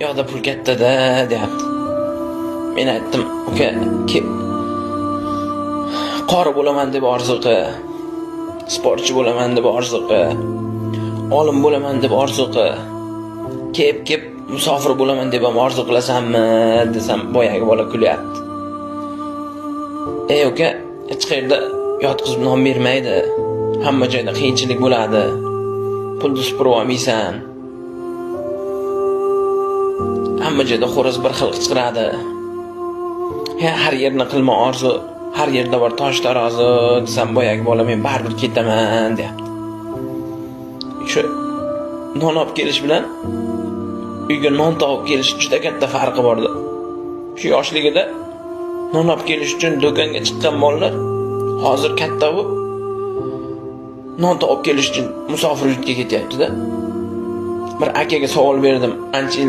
yoqda pul katta-da, deyapti. Men aytdim, uka, qori bo'laman deb orzuqi, sportchi bo'laman deb orzuqi, olim bo'laman deb orzuqi, kep musofir bo'laman deb ham orzu qilasanmi desam, boyagi bola kulyapti. Uka, hech qayerda yotqizib non bermaydi. Hamma joyda qiyinchilik bo'ladi. Pulni supurib olmaysan. Hamma joyda xo'roz bir xil qichqiradi. Har yerni qilma orzu, har yerda bor tosh tarozi desam, boyagi bola men baribir ketaman deyapti. Shu non olib kelish bilan uyga non topib kelish juda katta farqi bordi. Shu yoshligida non olib kelish uchun do'konga chiqqan bolalar hozir katta bo'lib non topib kelish uchun musofir yurtga ketyapti-da. Bir akaga savol berdim, ancha